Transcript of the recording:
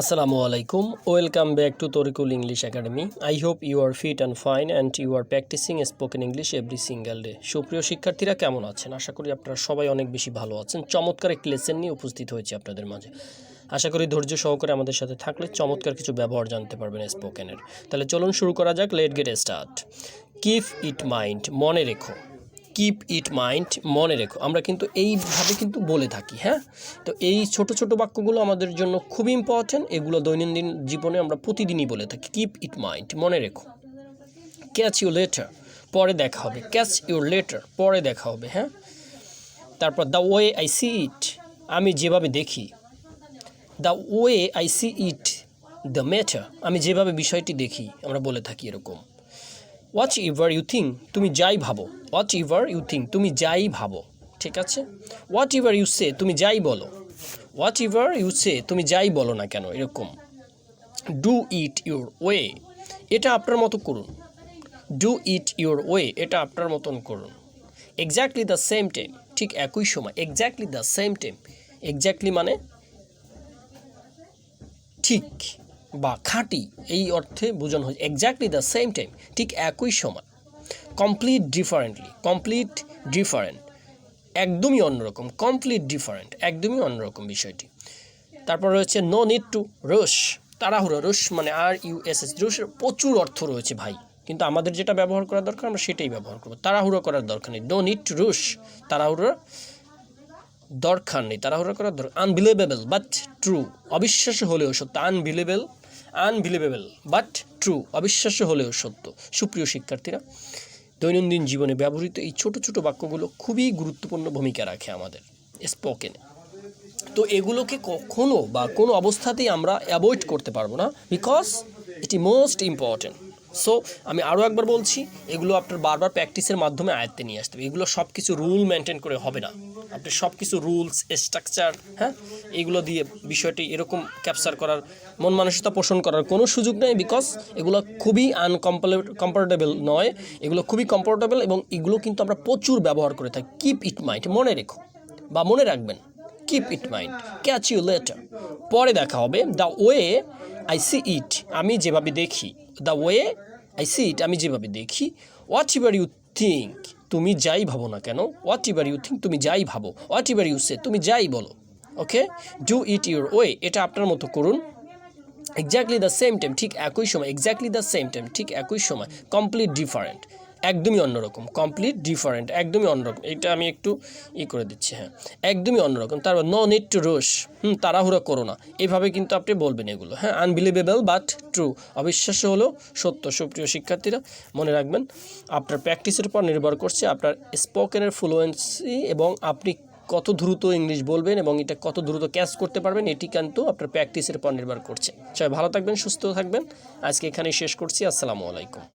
Assalamu alaikum. Welcome back to Torikul English Academy. I hope you are fit and fine and you are practicing spoken English every single day. সুপ্রিয় শিক্ষার্থীরা কেমন আছেন? আশা করি আপনারা সবাই অনেক বেশি ভালো আছেন। চমৎকার একটি লেসন নিয়ে উপস্থিত হয়েছে আপনাদের মাঝে। আশা করি ধৈর্য সহকারে আমাদের সাথে থাকলে চমৎকার কিছু ব্যবহার জানতে পারবেন স্পোকেনের। তাহলে চলুন শুরু করা যাক। Late get start. Keep it mind, মনে রেখো। কিপ ইট মাইন্ড, মনে রেখো। আমরা কিন্তু এইভাবে কিন্তু বলে থাকি, হ্যাঁ। তো এই ছোট ছোট বাক্যগুলো আমাদের জন্য খুব ইম্পর্টেন্ট। এগুলো দৈনন্দিন জীবনে আমরা প্রতিদিনই বলে থাকি। কিপ ইট মাইন্ড, মনে রেখো। ক্যাচ ইউ লেটার, পরে দেখা হবে। ক্যাচ ইউর লেটার, পরে দেখা হবে, হ্যাঁ। তারপর the way I see it, আমি যেভাবে দেখি। The way I see it the matter, আমি যেভাবে বিষয়টি দেখি, আমরা বলে থাকি এরকম। হোয়াট এভার ইউ থিঙ্ক, তুমি যাই ভাবো। হোয়াট এভার ইউ থিঙ্ক, তুমি যাই ভাবো, ঠিক আছে। হোয়াট এভার ইউ সে, তুমি যাই বলো। হোয়াট এভার ইউ সে, তুমি যাই বলো না কেন, এরকম। ডু ইট ইউর ওয়ে, এটা আপনার মতো করুন। ডু ইট ইউর ওয়ে, এটা আপনার মতন করুন। এক্স্যাক্টলি দ্য সেম টাইম, ঠিক একই সময়। Exactly the same time, exactly মানে ঠিক বা খাঁটি, এই অর্থে বোঝানো হয়। এক্স্যাক্টলি দ্য সেম টাইম, ঠিক একই সময়। কমপ্লিট ডিফারেন্টলি, কমপ্লিট ডিফারেন্ট, একদমই অন্যরকম। কমপ্লিট ডিফারেন্ট, একদমই অন্যরকম বিষয়টি। তারপর রয়েছে নো নিড টু রশ, তাড়াহুড়ো। রশ মানে RUSH, রশের প্রচুর অর্থ রয়েছে ভাই, কিন্তু আমাদের যেটা ব্যবহার করা দরকার আমরা সেটাই ব্যবহার করবো। তাড়াহুড়ো করার দরকার নেই। নো নিড টু রশ, তাড়াহুড়োর দরকার নেই, তাড়াহুড়ো করার দরকার। আনবিলিভেবল বাট ট্রু, অবিশ্বাস্য হলেও সত্য। আনবিলিভেবল বাট ট্রু, অবিশ্বাস্য হলেও সত্য। সুপ্রিয় শিক্ষার্থীরা, দৈনন্দিন জীবনে ব্যবহৃত এই ছোট ছোট বাক্যগুলো খুবই গুরুত্বপূর্ণ ভূমিকা রাখে আমাদের স্পোকেনে। তো এগুলোকে কখনো বা কোনো অবস্থাতেই আমরা অ্যাভয়েড করতে পারবো না, because it is most important. So আমি আরও একবার বলছি, এগুলো আপনার বারবার প্র্যাকটিসের মাধ্যমে আয়ত্তে নিয়ে আসতে হবে। এগুলো সব কিছু রুল মেনটেন করে হবে না। আপনি সব কিছু রুলস, স্ট্রাকচার, হ্যাঁ, এগুলো দিয়ে বিষয়টি এরকম ক্যাপচার করার, মন মানসিকতা পোষণ করার কোনো সুযোগ নেই, বিকজ এগুলো খুবই কমফোর্টেবল নয়। এগুলো খুবই কমফোর্টেবল এবং এগুলো কিন্তু আমরা প্রচুর ব্যবহার করে থাকি। কিপ ইট মাইন্ড, মনে রেখো বা মনে রাখবেন। Keep it mind. Catch you later, পরে দেখা হবে। The way I see it, আমি যেভাবে দেখি। The way I see it, আমি যেভাবে দেখি। হোয়াট এভার ইউ থিঙ্ক, তুমি যাই ভাবো না কেন। হোয়াট এভার ইউ থিঙ্ক, তুমি যাই ভাবো। হোয়াট এভার ইউ সে, তুমি যাই বলো। ওকে। ডু ইট ইউর ওয়ে, এটা আপনার মতো করুন। এক্স্যাক্টলি দ্য সেম টাইম, ঠিক একই সময়। এক্স্যাক্টলি দ্য সেম টাইম, ঠিক একই সময়। কমপ্লিট ডিফারেন্ট, একদমই অন্যরকম। কমপ্লিট ডিফারেন্ট, একদমই অন্যরকম। এটা আমি একটু করে দিচ্ছি, হ্যাঁ, একদমই অন্যরকম। তারপর নো নিড টু রশ, তাড়াহুড়ো করো না, এভাবে কিন্তু আপনি বলবেন এগুলো, হ্যাঁ। আনবিলিভেবল বাট ট্রু, অবিশ্বাস্য হলেও সত্য। সুপ্রিয় শিক্ষার্থীরা, মনে রাখবেন, আপনার প্র্যাকটিসের উপর নির্ভর করছে আপনার স্পোকেনের ফ্লুয়েন্সি এবং আপনি কত দ্রুত ইংলিশ বলবেন এবং এটা কত দ্রুত ক্যাচ করতে পারবেন, এটি কিন্তু আপনার প্র্যাকটিসের উপর নির্ভর করছে। সবাই ভালো থাকবেন, সুস্থ থাকবেন। আজকে এখানেই শেষ করছি। আসসালামু আলাইকুম।